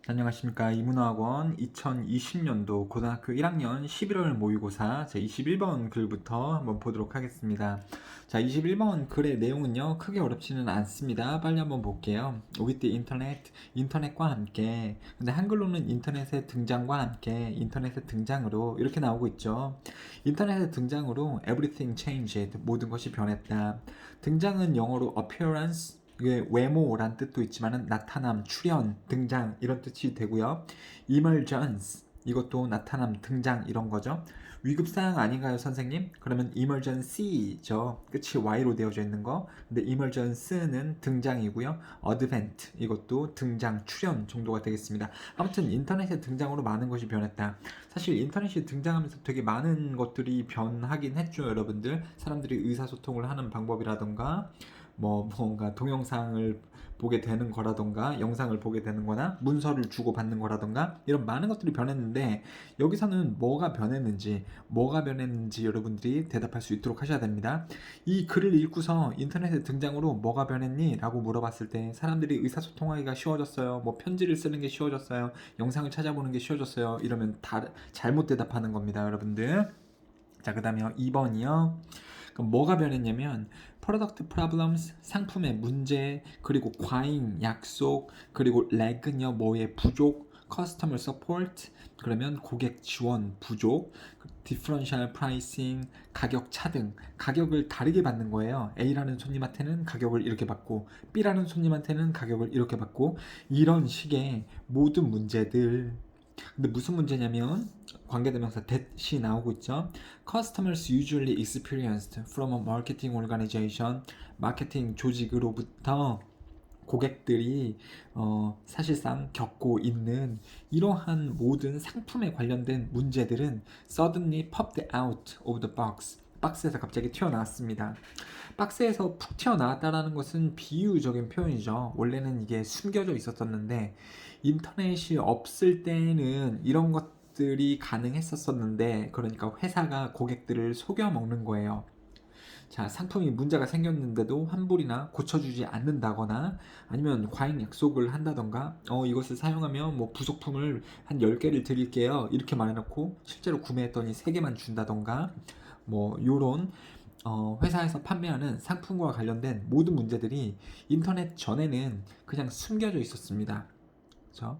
안녕하십니까. 이문화학원 2020년도 고등학교 1학년 11월 모의고사 제 21번 글부터 한번 보도록 하겠습니다. 자, 21번 글의 내용은요, 크게 어렵지는 않습니다. 빨리 한번 볼게요. With the internet, 인터넷과 함께. 근데 한글로는 인터넷의 등장과 함께, 인터넷의 등장으로 이렇게 나오고 있죠. 인터넷의 등장으로 everything changed, 모든 것이 변했다. 등장은 영어로 appearance, 이게 외모란 뜻도 있지만은 나타남, 출현, 등장 이런 뜻이 되고요. emergence 이것도 나타남, 등장 이런 거죠. 위급사항 아닌가요, 선생님? 그러면 emergency죠. 끝이 y로 되어져 있는 거. 근데 emergency는 등장이고요. advent 이것도 등장, 출현 정도가 되겠습니다. 아무튼 인터넷의 등장으로 많은 것이 변했다. 사실 인터넷이 등장하면서 되게 많은 것들이 변하긴 했죠, 여러분들. 사람들이 의사소통을 하는 방법이라던가 뭔가 동영상을 보게 되는 거라던가 영상을 보게 되는 거나 문서를 주고받는 거라던가 이런 많은 것들이 변했는데, 여기서는 뭐가 변했는지 여러분들이 대답할 수 있도록 하셔야 됩니다. 이 글을 읽고서 인터넷의 등장으로 뭐가 변했니? 라고 물어봤을 때 사람들이 의사소통하기가 쉬워졌어요, 뭐 편지를 쓰는 게 쉬워졌어요, 영상을 찾아보는 게 쉬워졌어요, 이러면 다 잘못 대답하는 겁니다, 여러분들. 자, 그 다음에 2번이요. 그럼 뭐가 변했냐면 product problems, 상품의 문제, 그리고 과잉, 약속, 그리고 lag은요, 뭐의 부족, customer support, 그러면 고객 지원 부족, differential pricing, 가격 차등, 가격을 다르게 받는 거예요. A라는 손님한테는 가격을 이렇게 받고 B라는 손님한테는 가격을 이렇게 받고, 이런 식의 모든 문제들. 근데 무슨 문제냐면 관계대명사 that이 나오고 있죠. Customers usually experienced from a marketing organization, 마케팅 조직으로부터 고객들이 사실상 겪고 있는 이러한 모든 상품에 관련된 문제들은 suddenly popped out of the box, 박스에서 갑자기 튀어나왔습니다. 박스에서 푹 튀어나왔다라는 것은 비유적인 표현이죠. 원래는 이게 숨겨져 있었었는데 인터넷이 없을 때는 이런 것들이 가능했었었는데, 그러니까 회사가 고객들을 속여 먹는 거예요. 자, 상품이 문제가 생겼는데도 환불이나 고쳐주지 않는다거나 아니면 과잉 약속을 한다던가, 이것을 사용하면 뭐 부속품을 한 10개를 드릴게요, 이렇게 말해놓고 실제로 구매했더니 3개만 준다던가, 뭐 요런 회사에서 판매하는 상품과 관련된 모든 문제들이 인터넷 전에는 그냥 숨겨져 있었습니다. 그렇죠?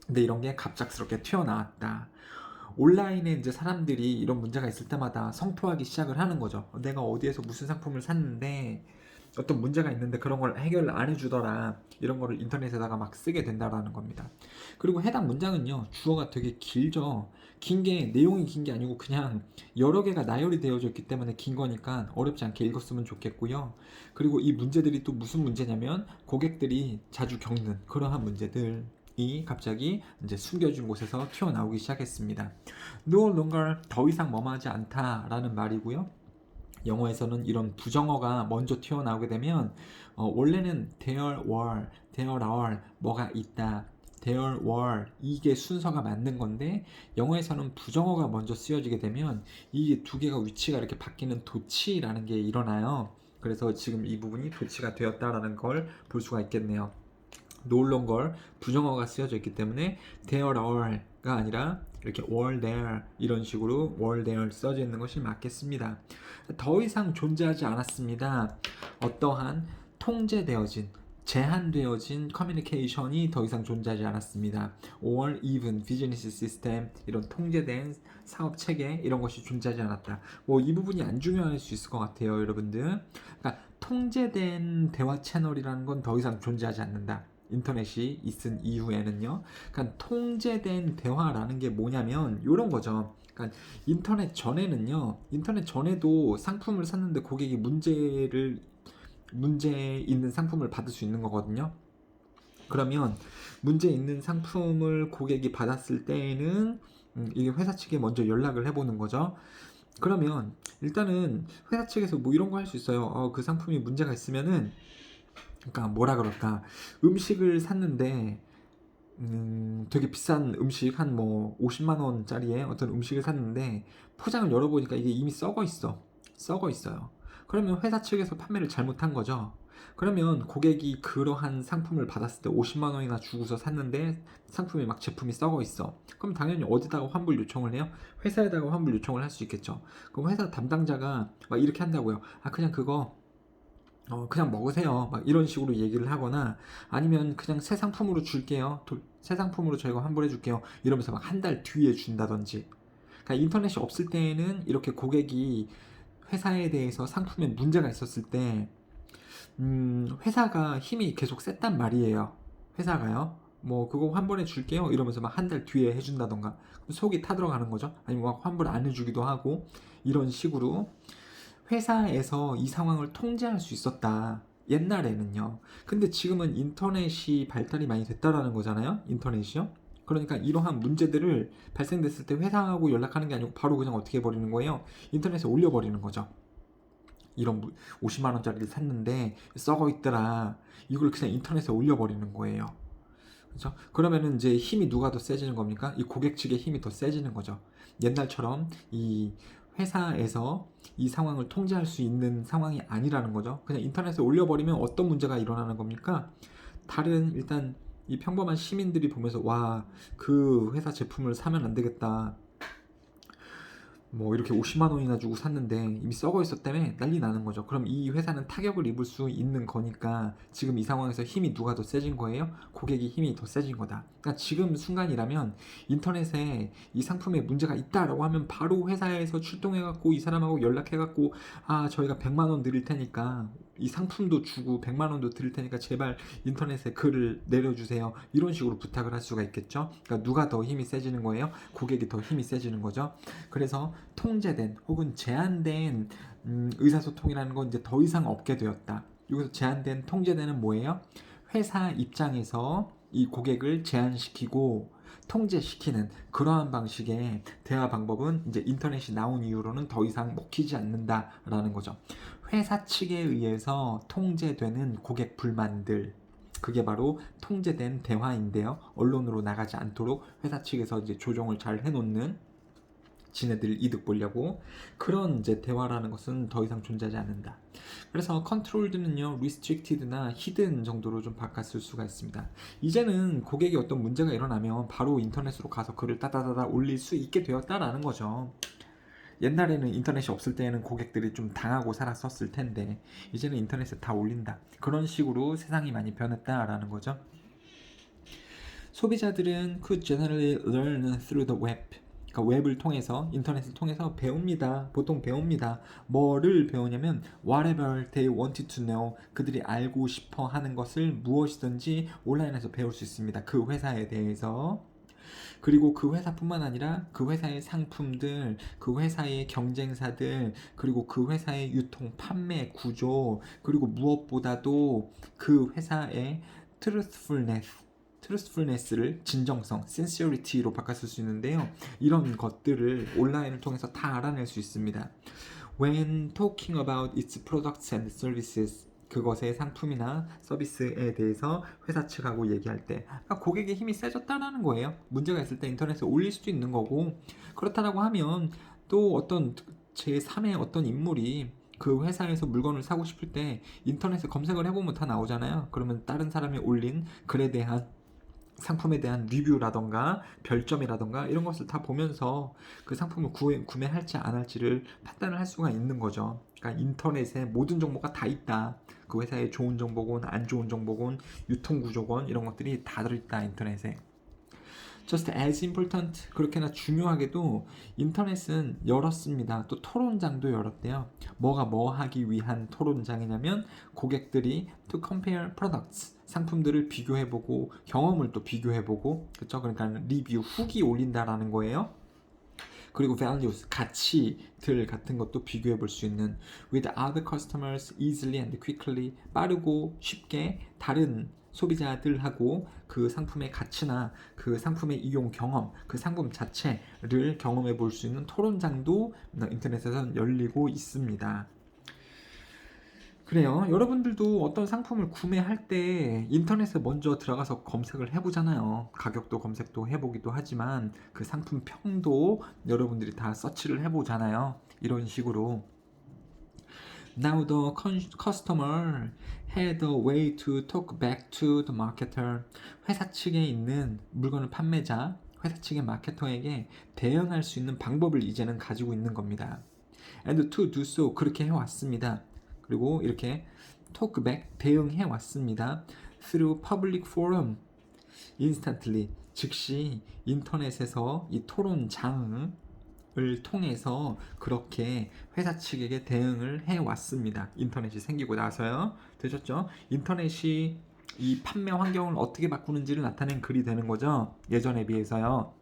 근데 이런 게 갑작스럽게 튀어나왔다. 온라인에 이제 사람들이 이런 문제가 있을 때마다 성토하기 시작을 하는 거죠. 내가 어디에서 무슨 상품을 샀는데 어떤 문제가 있는데 그런 걸 해결을 안 해주더라, 이런 거를 인터넷에다가 막 쓰게 된다라는 겁니다. 그리고 해당 문장은요, 주어가 되게 길죠. 내용이 긴 게 아니고 그냥 여러 개가 나열이 되어져 있기 때문에 긴 거니까 어렵지 않게 읽었으면 좋겠고요. 그리고 이 문제들이 또 무슨 문제냐면 고객들이 자주 겪는 그러한 문제들 이 갑자기 이제 숨겨진 곳에서 튀어나오기 시작했습니다. No longer, 더 이상 뭐뭐하지 않다라는 말이고요. 영어에서는 이런 부정어가 먼저 튀어나오게 되면 원래는 there are 뭐가 있다, there were 이게 순서가 맞는 건데, 영어에서는 부정어가 먼저 쓰여지게 되면 이 두 개가 위치가 이렇게 바뀌는 도치라는 게 일어나요. 그래서 지금 이 부분이 도치가 되었다라는 걸 볼 수가 있겠네요. no longer 부정어가 쓰여져 있기 때문에 there are가 아니라 이렇게 were there 이런 식으로 were there 써져 있는 것이 맞겠습니다. 더 이상 존재하지 않았습니다. 어떠한 통제되어진, 제한되어진 커뮤니케이션이 더 이상 존재하지 않았습니다. or even business system, 이런 통제된 사업 체계 이런 것이 존재하지 않았다. 뭐 이 부분이 안 중요할 수 있을 것 같아요, 여러분들. 그러니까 통제된 대화 채널이라는 건 더 이상 존재하지 않는다. 인터넷이 있은 이후에는요. 그러니까 통제된 대화라는 게 뭐냐면 이런 거죠. 그러니까 인터넷 전에도 상품을 샀는데 고객이 문제 있는 상품을 받을 수 있는 거거든요. 그러면 문제 있는 상품을 고객이 받았을 때에는 이게 회사 측에 먼저 연락을 해보는 거죠. 그러면 일단은 회사 측에서 뭐 이런 거 할 수 있어요. 그 상품이 문제가 있으면은, 그러니까 뭐라 그럴까, 음식을 샀는데 되게 비싼 음식 한 뭐 50만 원짜리의 어떤 음식을 샀는데 포장을 열어보니까 이게 이미 썩어 있어요. 그러면 회사 측에서 판매를 잘못한 거죠. 그러면 고객이 그러한 상품을 받았을 때 50만 원이나 주고서 샀는데 상품이 막 제품이 썩어 있어. 그럼 당연히 어디다가 환불 요청을 해요? 회사에다가 환불 요청을 할 수 있겠죠. 그럼 회사 담당자가 막 이렇게 한다고요. 아, 그냥 그거 그냥 먹으세요. 막 이런 식으로 얘기를 하거나 아니면 그냥 새 상품으로 줄게요. 새 상품으로 저희가 환불해 줄게요. 이러면서 막 한 달 뒤에 준다든지. 그러니까 인터넷이 없을 때에는 이렇게 고객이 회사에 대해서 상품에 문제가 있었을 때 회사가 힘이 계속 셌단 말이에요. 회사가요. 뭐 그거 환불해 줄게요. 이러면서 막 한 달 뒤에 해준다던가 속이 타들어가는 거죠. 아니면 막 환불 안 해주기도 하고 이런 식으로 회사에서 이 상황을 통제할 수 있었다. 옛날에는요. 근데 지금은 인터넷이 발달이 많이 됐다라는 거잖아요. 인터넷이요. 그러니까 이러한 문제들을 발생됐을 때 회사하고 연락하는 게 아니고 바로 그냥 어떻게 해버리는 거예요? 인터넷에 올려버리는 거죠. 이런 50만 원짜리를 샀는데 썩어 있더라. 이걸 그냥 인터넷에 올려버리는 거예요. 그렇죠? 그러면은 이제 힘이 누가 더 세지는 겁니까? 이 고객 측의 힘이 더 세지는 거죠. 옛날처럼 이 회사에서 이 상황을 통제할 수 있는 상황이 아니라는 거죠. 그냥 인터넷에 올려버리면 어떤 문제가 일어나는 겁니까? 다른 일단 이 평범한 시민들이 보면서 와, 그 회사 제품을 사면 안 되겠다. 뭐 이렇게 50만 원이나 주고 샀는데 이미 썩어 있었다며 난리 나는 거죠. 그럼 이 회사는 타격을 입을 수 있는 거니까 지금 이 상황에서 힘이 누가 더 세진 거예요? 고객이 힘이 더 세진 거다. 그러니까 지금 순간이라면 인터넷에 이 상품에 문제가 있다라고 하면 바로 회사에서 출동해갖고 이 사람하고 연락해갖고 아, 저희가 100만 원 드릴 테니까 이 상품도 주고 100만 원도 드릴 테니까 제발 인터넷에 글을 내려주세요. 이런 식으로 부탁을 할 수가 있겠죠. 그러니까 누가 더 힘이 세지는 거예요? 고객이 더 힘이 세지는 거죠. 그래서 통제된 혹은 제한된 의사소통이라는 건 이제 더 이상 없게 되었다. 여기서 제한된 통제되는 뭐예요? 회사 입장에서 이 고객을 제한시키고 통제시키는 그러한 방식의 대화 방법은 이제 인터넷이 나온 이후로는 더 이상 먹히지 않는다라는 거죠. 회사 측에 의해서 통제되는 고객 불만들, 그게 바로 통제된 대화인데요. 언론으로 나가지 않도록 회사 측에서 이제 조정을 잘 해놓는, 지네들 이득 보려고 그런 이제 대화라는 것은 더 이상 존재하지 않는다. 그래서 컨트롤드는요, restricted나 hidden 정도로 좀 바꿨을 수가 있습니다. 이제는 고객이 어떤 문제가 일어나면 바로 인터넷으로 가서 글을 따다다다 올릴 수 있게 되었다라는 거죠. 옛날에는 인터넷이 없을 때에는 고객들이 좀 당하고 살았었을 텐데 이제는 인터넷에 다 올린다. 그런 식으로 세상이 많이 변했다라는 거죠. 소비자들은 could generally learn through the web. 그러니까 웹을 통해서, 인터넷을 통해서 배웁니다. 보통 배웁니다. 뭐를 배우냐면 whatever they wanted to know, 그들이 알고 싶어 하는 것을 무엇이든지 온라인에서 배울 수 있습니다. 그 회사에 대해서. 그리고 그 회사뿐만 아니라 그 회사의 상품들, 그 회사의 경쟁사들, 그리고 그 회사의 유통 판매 구조, 그리고 무엇보다도 그 회사의 truthfulness를 진정성, sincerity로 바꿨을 수 있는데요. 이런 것들을 온라인을 통해서 다 알아낼 수 있습니다. When talking about its products and services, 그것의 상품이나 서비스에 대해서 회사 측하고 얘기할 때 고객의 힘이 세졌다는 거예요. 문제가 있을 때 인터넷에 올릴 수도 있는 거고, 그렇다라고 하면 또 어떤 제3의 어떤 인물이 그 회사에서 물건을 사고 싶을 때 인터넷에 검색을 해보면 다 나오잖아요. 그러면 다른 사람이 올린 글에 대한, 상품에 대한 리뷰라던가 별점이라던가 이런 것을 다 보면서 그 상품을 구매할지 안 할지를 판단을 할 수가 있는 거죠. 그러니까 인터넷에 모든 정보가 다 있다. 그 회사의 좋은 정보건 안 좋은 정보건 유통구조건 이런 것들이 다 들어있다, 인터넷에. Just as important, 그렇게나 중요하게도 인터넷은 열었습니다. 또 토론장도 열었대요. 뭐가 뭐 하기 위한 토론장이냐면 고객들이 to compare products, 상품들을 비교해보고 경험을 또 비교해보고, 그쵸? 그러니까 리뷰, 후기 올린다라는 거예요. 그리고 values, 가치들 같은 것도 비교해 볼 수 있는 with other customers easily and quickly, 빠르고 쉽게 다른 소비자들하고 그 상품의 가치나 그 상품의 이용 경험, 그 상품 자체를 경험해 볼 수 있는 토론장도 인터넷에서 열리고 있습니다. 그래요. 여러분들도 어떤 상품을 구매할 때 인터넷에 먼저 들어가서 검색을 해보잖아요. 가격도 검색도 해보기도 하지만 그 상품 평도 여러분들이 다 서치를 해보잖아요. 이런 식으로. Now the customer had a way to talk back to the marketer. 회사 측에 있는 물건을 판매자, 회사 측의 마케터에게 대응할 수 있는 방법을 이제는 가지고 있는 겁니다. And to do so, 그렇게 해왔습니다. 그리고 이렇게 talk back, 대응해 왔습니다. Through public forum, instantly, 즉시 인터넷에서 이 토론장을 통해서 그렇게 회사 측에게 대응을 해왔습니다. 인터넷이 생기고 나서요. 되셨죠? 인터넷이 이 판매 환경을 어떻게 바꾸는지를 나타낸 글이 되는 거죠. 예전에 비해서요.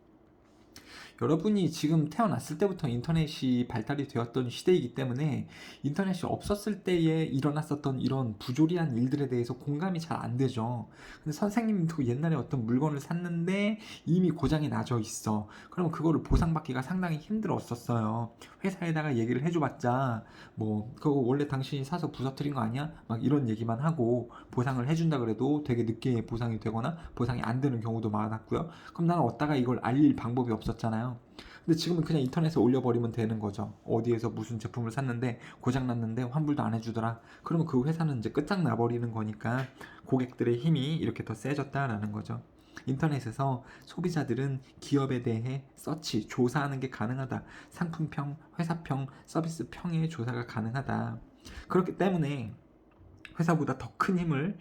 여러분이 지금 태어났을 때부터 인터넷이 발달이 되었던 시대이기 때문에 인터넷이 없었을 때에 일어났었던 이런 부조리한 일들에 대해서 공감이 잘 안 되죠. 근데 선생님도 옛날에 어떤 물건을 샀는데 이미 고장이 나져 있어. 그러면 그거를 보상받기가 상당히 힘들었었어요. 회사에다가 얘기를 해줘봤자 뭐 그거 원래 당신이 사서 부서뜨린 거 아니야? 막 이런 얘기만 하고 보상을 해준다 그래도 되게 늦게 보상이 되거나 보상이 안 되는 경우도 많았고요. 그럼 나는 어디다가 이걸 알릴 방법이 없었잖아요. 근데 지금은 그냥 인터넷에 올려버리면 되는 거죠. 어디에서 무슨 제품을 샀는데 고장났는데 환불도 안 해주더라. 그러면 그 회사는 이제 끝장나버리는 거니까 고객들의 힘이 이렇게 더 세졌다라는 거죠. 인터넷에서 소비자들은 기업에 대해 서치, 조사하는 게 가능하다. 상품평, 회사평, 서비스평의 조사가 가능하다. 그렇기 때문에 회사보다 더 큰 힘을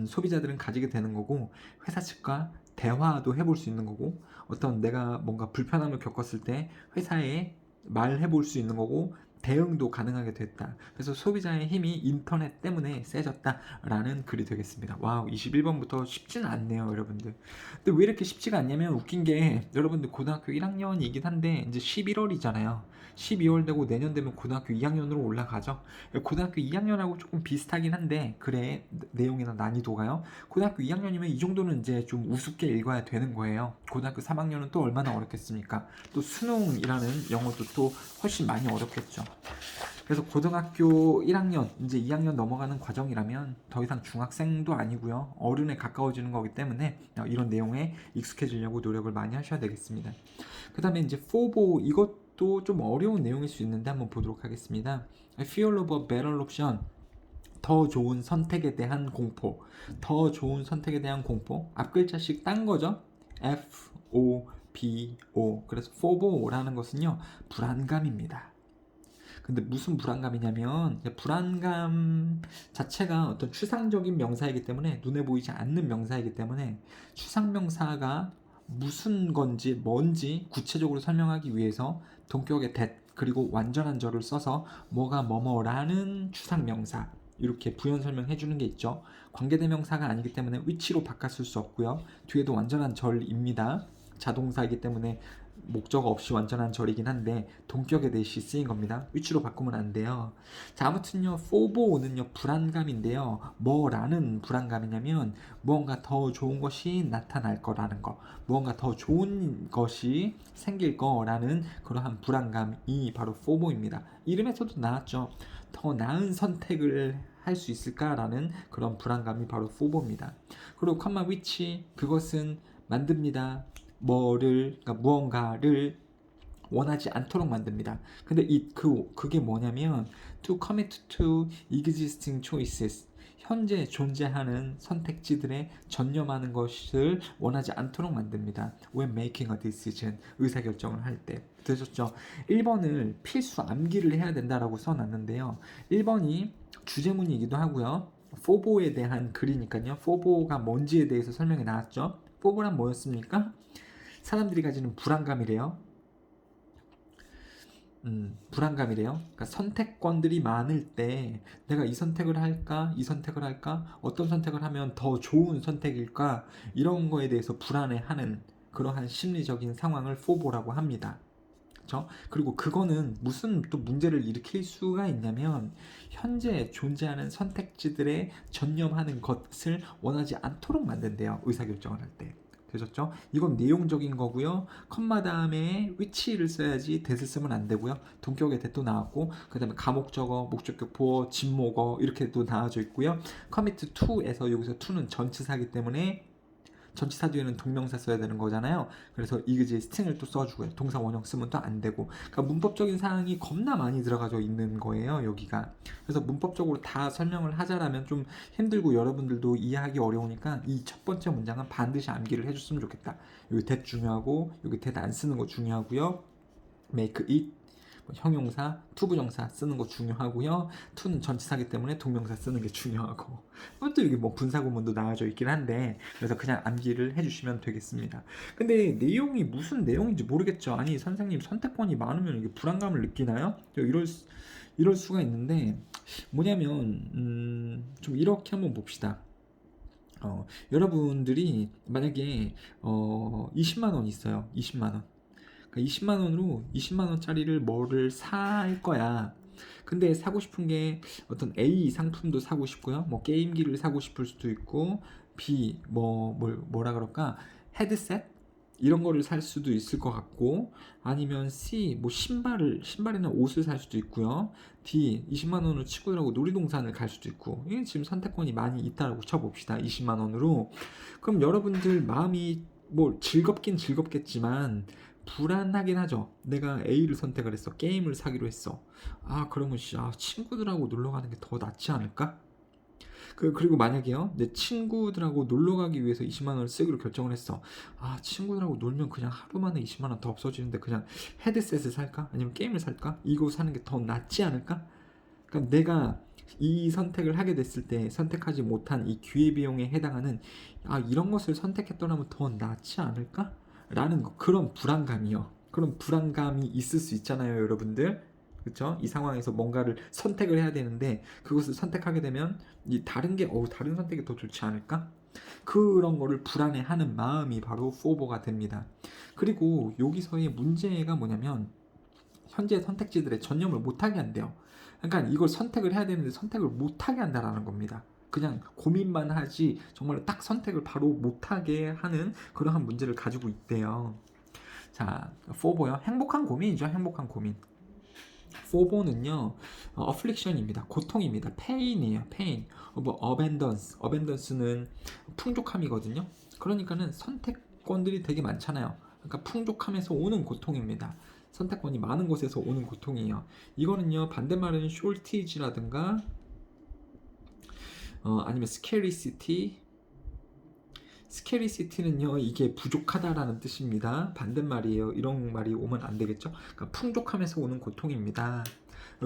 소비자들은 가지게 되는 거고 회사 측과 대화도 해볼 수 있는 거고 어떤 내가 뭔가 불편함을 겪었을 때 회사에 말해볼 수 있는 거고 대응도 가능하게 됐다. 그래서 소비자의 힘이 인터넷 때문에 세졌다라는 글이 되겠습니다. 와우, 21번부터 쉽지는 않네요, 여러분들. 근데 왜 이렇게 쉽지가 않냐면 웃긴 게 여러분들 고등학교 1학년이긴 한데 이제 11월이잖아요. 12월 되고 내년 되면 고등학교 2학년으로 올라가죠. 고등학교 2학년하고 조금 비슷하긴 한데 글의 내용이나 난이도가요. 고등학교 2학년이면 이 정도는 이제 좀 우습게 읽어야 되는 거예요. 고등학교 3학년은 또 얼마나 어렵겠습니까? 또 수능이라는 영어도 또 훨씬 많이 어렵겠죠. 그래서 고등학교 1학년, 이제 2학년 넘어가는 과정이라면 더 이상 중학생도 아니고요. 어른에 가까워지는 거기 때문에 이런 내용에 익숙해지려고 노력을 많이 하셔야 되겠습니다. 그 다음에 이제 포보, 이것도 좀 어려운 내용일 수 있는데 한번 보도록 하겠습니다. Fear of a better option. 더 좋은 선택에 대한 공포. 더 좋은 선택에 대한 공포. 앞글자씩 딴 거죠. F-O-B-O. 그래서 FOBO라는 것은요, 불안감입니다. 근데 무슨 불안감이냐면 불안감 자체가 어떤 추상적인 명사이기 때문에 눈에 보이지 않는 명사이기 때문에 추상명사가 무슨 건지 뭔지 구체적으로 설명하기 위해서 동격의 that 그리고 완전한 절을 써서 뭐가 뭐뭐라는 추상명사 이렇게 부연 설명해 주는 게 있죠. 관계대명사가 아니기 때문에 위치로 바꿨을 수 없고요. 뒤에도 완전한 절입니다. 자동사이기 때문에 목적 없이 완전한 절이긴 한데 동격의 대시 쓰인 겁니다. 위치로 바꾸면 안 돼요. 자, 아무튼요, 포보는요 불안감인데요. 뭐라는 불안감이냐면 무언가 더 좋은 것이 나타날 거라는 거, 무언가 더 좋은 것이 생길 거라는 그러한 불안감이 바로 포보입니다. 이름에서도 나왔죠. 더 나은 선택을 할 수 있을까라는 그런 불안감이 바로 포보입니다. 그리고 컴마 위치, 그것은 만듭니다. 그러니까 무언가를 원하지 않도록 만듭니다. 근데 그게 뭐냐면 to commit to existing choices. 현재 존재하는 선택지들에 전념하는 것을 원하지 않도록 만듭니다. When making a decision. 의사결정을 할 때. 되셨죠? 1번을 필수 암기를 해야 된다라고 써놨는데요. 1번이 주제문이기도 하고요. 포보에 대한 글이니까요. 포보가 뭔지에 대해서 설명이 나왔죠. 포보란 뭐였습니까? 사람들이 가지는 불안감이래요. 불안감이래요. 그러니까 선택권들이 많을 때 내가 이 선택을 할까, 이 선택을 할까, 어떤 선택을 하면 더 좋은 선택일까, 이런 거에 대해서 불안해하는 그러한 심리적인 상황을 포보라고 합니다. 그렇죠? 그리고 그거는 무슨 또 문제를 일으킬 수가 있냐면 현재 존재하는 선택지들에 전념하는 것을 원하지 않도록 만든대요. 의사결정을 할 때. 되셨죠? 이건 내용적인 거고요. 컴마 다음에 위치를 써야지 that을 쓰면 안 되고요. 동격의 that도 나왔고 그 다음에 가목적어, 목적격 보어, 진목어 이렇게 또 나와져 있고요. commit to에서 여기서 to는 전치사기 때문에 전치사 뒤에는 동명사 써야 되는 거잖아요. 그래서 existing을 또 써주고요. 동사 원형 쓰면 또 안 되고. 그러니까 문법적인 사항이 겁나 많이 들어가져 있는 거예요, 여기가. 그래서 문법적으로 다 설명을 하자라면 좀 힘들고 여러분들도 이해하기 어려우니까 이 첫 번째 문장은 반드시 암기를 해줬으면 좋겠다. 여기 that 중요하고 여기 that 안 쓰는 거 중요하고요. make it 형용사, 투부정사 쓰는 거 중요하고요. to는 전치사기 때문에 동명사 쓰는 게 중요하고. 또 이게 뭐 분사구문도 나와져 있긴 한데 그래서 그냥 암기를 해주시면 되겠습니다. 근데 내용이 무슨 내용인지 모르겠죠. 아니 선생님 선택권이 많으면 이게 불안감을 느끼나요? 이럴 수가 있는데 뭐냐면 좀 이렇게 한번 봅시다. 여러분들이 만약에 20만 원 있어요. 20만 원. 그러니까 20만 원으로 20만 원짜리를 뭐를 살 거야. 근데 사고 싶은 게 어떤 A 상품도 사고 싶고요. 뭐 게임기를 사고 싶을 수도 있고 B 뭐라 그럴까? 헤드셋 이런 거를 살 수도 있을 것 같고 아니면 C 뭐 신발이나 옷을 살 수도 있고요. D 20만 원으로 친구들하고 놀이동산을 갈 수도 있고 이게 지금 선택권이 많이 있다고 쳐봅시다. 20만 원으로 그럼 여러분들 마음이 뭐 즐겁긴 즐겁겠지만 불안하긴 하죠. 내가 A를 선택을 했어. 게임을 사기로 했어. 그러면 친구들하고 놀러 가는 게 더 낫지 않을까? 그리고 만약에요, 내 친구들하고 놀러 가기 위해서 20만 원을 쓰기로 결정을 했어. 친구들하고 놀면 그냥 하루 만에 20만 원 더 없어지는데 그냥 헤드셋을 살까? 아니면 게임을 살까? 이거 사는 게 더 낫지 않을까? 그러니까 내가 이 선택을 하게 됐을 때 선택하지 못한 이 기회비용에 해당하는 이런 것을 선택했더라면 더 낫지 않을까? 라는 그런 불안감이요. 그런 불안감이 있을 수 있잖아요, 여러분들. 그렇죠? 이 상황에서 뭔가를 선택을 해야 되는데 그것을 선택하게 되면 이 다른 선택이 더 좋지 않을까? 그런 거를 불안해하는 마음이 바로 포버가 됩니다. 그리고 여기서의 문제가 뭐냐면 현재 선택지들의 전념을 못하게 한대요. 그러니까 이걸 선택을 해야 되는데 선택을 못하게 한다라는 겁니다. 그냥 고민만 하지 정말 딱 선택을 바로 못하게 하는 그러한 문제를 가지고 있대요. 자, 포보요. 행복한 고민이죠. 행복한 고민. 포보는요, affliction입니다. 고통입니다. pain이에요. pain. abundance. abandance는 풍족함이거든요. 그러니까는 선택권들이 되게 많잖아요. 그러니까 풍족함에서 오는 고통입니다. 선택권이 많은 곳에서 오는 고통이에요. 이거는요, 반대말은 shortage라든가 아니면 scarcity. scarcity는요, 이게 부족하다라는 뜻입니다. 반대말이에요. 이런 말이 오면 안 되겠죠? 그러니까 풍족함에서 오는 고통입니다.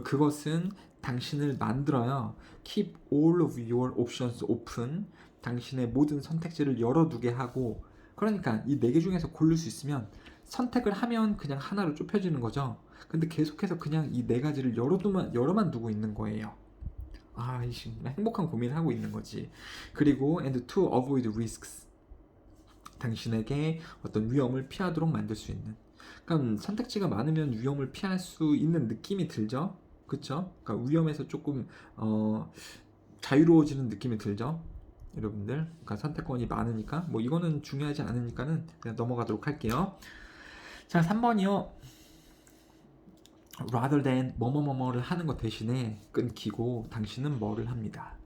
그것은 당신을 만들어요. Keep all of your options open. 당신의 모든 선택지를 열어두게 하고, 그러니까 이 네 개 중에서 고를 수 있으면 선택을 하면 그냥 하나로 좁혀지는 거죠. 근데 계속해서 그냥 이 네 가지를 열어만 두고 있는 거예요. 행복한 고민을 하고 있는 거지. 그리고 and to avoid risks. 당신에게 어떤 위험을 피하도록 만들 수 있는. 그러니까 선택지가 많으면 위험을 피할 수 있는 느낌이 들죠. 그쵸? 그러니까 위험에서 조금 자유로워지는 느낌이 들죠. 여러분들. 그러니까 선택권이 많으니까 뭐 이거는 중요하지 않으니까는 그냥 넘어가도록 할게요. 자, 3번이요. rather than 뭐뭐뭐뭐를 하는 것 대신에 끊기고 당신은 뭐를 합니다.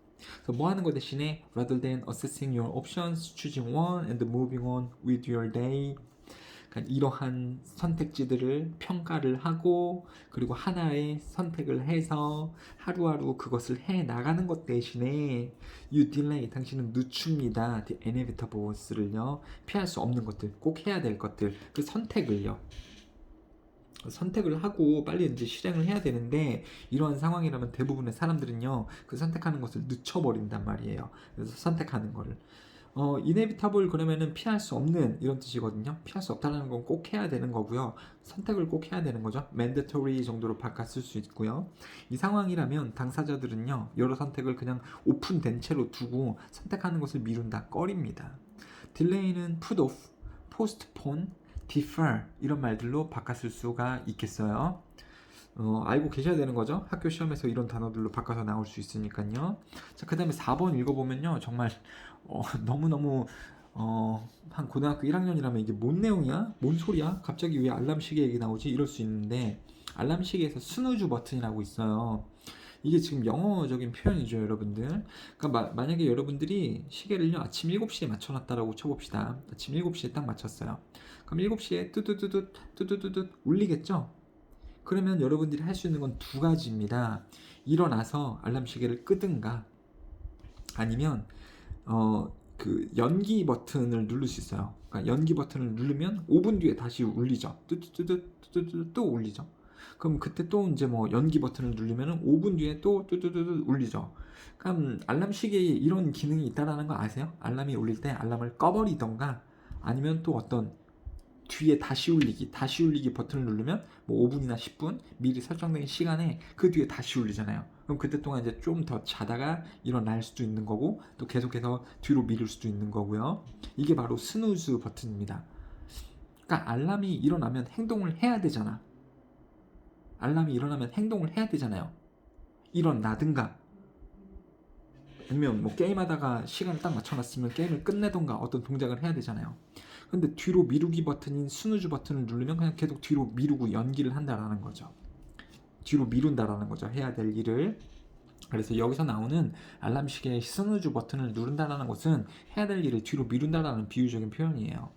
그래서 뭐 하는 것 대신에 rather than assessing your options, choosing one and moving on with your day. 그러니까 이러한 선택지들을 평가를 하고 그리고 하나의 선택을 해서 하루하루 그것을 해 나가는 것 대신에 you delay, 당신은 늦춥니다. the inevitables를요, 피할 수 없는 것들, 꼭 해야 될 것들, 그 선택을 하고 빨리 이제 실행을 해야 되는데 이러한 상황이라면 대부분의 사람들은요, 그 선택하는 것을 늦춰버린단 말이에요. 그래서 선택하는 거를 inevitable 그러면은 피할 수 없는 이런 뜻이거든요. 피할 수 없다는 건 꼭 해야 되는 거고요. 선택을 꼭 해야 되는 거죠. mandatory 정도로 바꿨을 수 있고요. 이 상황이라면 당사자들은요, 여러 선택을 그냥 오픈된 채로 두고 선택하는 것을 미룬다, 꺼립니다. delay는 put off, postpone, defer 이런 말들로 바꿨을 수가 있겠어요. 알고 계셔야 되는 거죠. 학교 시험에서 이런 단어들로 바꿔서 나올 수 있으니까요. 자, 그 다음에 4번 읽어보면요, 정말 너무너무 한 고등학교 1학년이라면 이게 뭔 내용이야? 뭔 소리야? 갑자기 왜 알람 시계 얘기 나오지? 이럴 수 있는데 알람 시계에서 스누즈 버튼이라고 있어요. 이게 지금 영어적인 표현이죠, 여러분들. 그러니까 만약에 여러분들이 시계를요, 아침 7시에 맞춰놨다라고 쳐봅시다. 아침 7시에 딱 맞췄어요. 그럼 7시에 뚜두두두 울리겠죠? 그러면 여러분들이 할 수 있는 건 두 가지입니다. 일어나서 알람 시계를 끄든가, 아니면 그 연기 버튼을 누를 수 있어요. 그러니까 연기 버튼을 누르면 5분 뒤에 다시 울리죠. 뚜뚜뚜뚜뚜뚜 또 울리죠. 그럼 그때 또 이제 뭐 연기 버튼을 누르면 5분 뒤에 또 뚜뚜뚜뚜 울리죠. 그럼 알람 시계에 이런 기능이 있다라는 거 아세요? 알람이 울릴 때 알람을 꺼버리던가, 아니면 또 어떤 뒤에 다시 울리기 버튼을 누르면 뭐 5분이나 10분 미리 설정된 시간에 그 뒤에 다시 울리잖아요. 그럼 그때 동안 이제 좀 더 자다가 일어날 수도 있는 거고, 또 계속해서 뒤로 미룰 수도 있는 거고요. 이게 바로 스누즈 버튼입니다. 그러니까 알람이 일어나면 행동을 해야 되잖아. 알람이 일어나면 행동을 해야 되잖아요. 일어나든가, 아니면 뭐 게임하다가 시간을 딱 맞춰놨으면 게임을 끝내던가 어떤 동작을 해야 되잖아요. 근데 뒤로 미루기 버튼인 스누즈 버튼을 누르면 그냥 계속 뒤로 미루고 연기를 한다라는 거죠. 뒤로 미룬다라는 거죠. 해야 될 일을. 그래서 여기서 나오는 알람 시계의 스누즈 버튼을 누른다라는 것은 해야 될 일을 뒤로 미룬다라는 비유적인 표현이에요.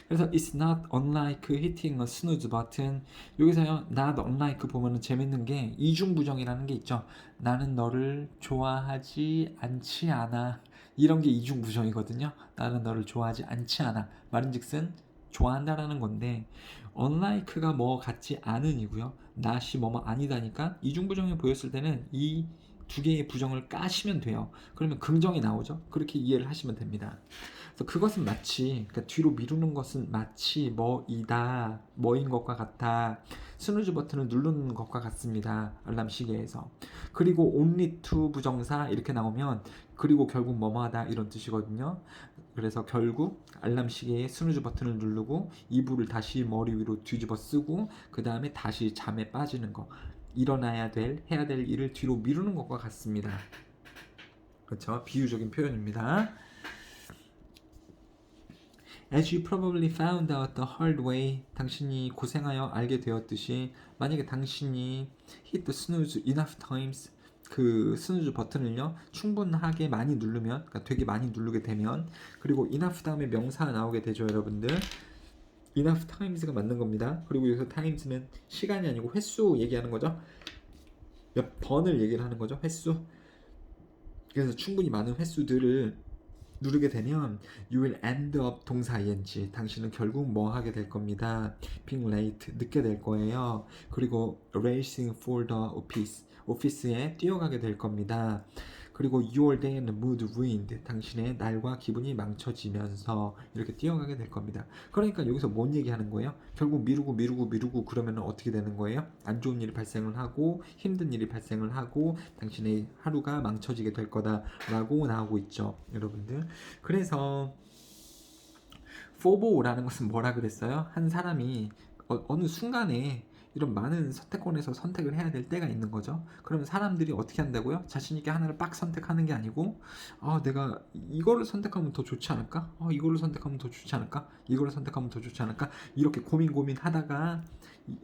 그래서 it's not unlike hitting a snooze button. 여기서요, not unlike 보면은 재밌는 게 이중부정이라는 게 있죠. 나는 너를 좋아하지 않지 않아. 이런 게 이중부정이거든요. 나는 너를 좋아하지 않지 않아. 말인즉슨 좋아한다라는 건데, unlike가 뭐 같지 않은이고요. not이 뭐뭐 아니다니까 이중부정이 보였을 때는 이 두 개의 부정을 까시면 돼요. 그러면 긍정이 나오죠. 그렇게 이해를 하시면 됩니다. 그래서 그것은 마치, 그러니까 뒤로 미루는 것은 마치 뭐이다, 뭐인 것과 같아. 스누즈 버튼을 누르는 것과 같습니다. 알람 시계에서. 그리고 only to 부정사 이렇게 나오면 그리고 결국 뭐뭐하다 이런 뜻이거든요. 그래서 결국 알람 시계에 스누즈 버튼을 누르고 이불을 다시 머리 위로 뒤집어 쓰고 그 다음에 다시 잠에 빠지는 거. 일어나야 될, 해야 될 일을 뒤로 미루는 것과 같습니다. 그렇죠? 비유적인 표현입니다. As you probably found out the hard way, 당신이 고생하여 알게 되었듯이, 만약에 당신이 hit the snooze enough times, 그 스누즈 버튼을요 충분하게 많이 누르면, 그러니까 되게 많이 누르게 되면, 그리고 enough 다음에 명사가 나오게 되죠, 여러분들. enough times가 맞는 겁니다. 그리고 여기서 times는 시간이 아니고 횟수 얘기하는 거죠. 몇 번을 얘기를 하는 거죠, 횟수. 그래서 충분히 많은 횟수들을 누르게 되면 you will end up 동사 ing, 당신은 결국 뭐 하게 될 겁니다. being late, 늦게 될 거예요. 그리고 racing for the office, 오피스에 뛰어가게 될 겁니다. 그리고 your day and mood ruined, 당신의 날과 기분이 망쳐지면서 이렇게 뛰어가게 될 겁니다. 그러니까 여기서 뭔 얘기하는 거예요? 결국 미루고 그러면 어떻게 되는 거예요? 안 좋은 일이 발생을 하고 힘든 일이 발생을 하고 당신의 하루가 망쳐지게 될 거다라고 나오고 있죠, 여러분들. 그래서 FOBO라는 것은 뭐라 그랬어요? 한 사람이 어느 순간에 이런 많은 선택권에서 선택을 해야 될 때가 있는 거죠. 그러면 사람들이 어떻게 한다고요? 자신 있게 하나를 빡 선택하는 게 아니고, 내가 이거를 선택하면 더 좋지 않을까? 이거를 선택하면 더 좋지 않을까? 이거를 선택하면 더 좋지 않을까? 이렇게 고민하다가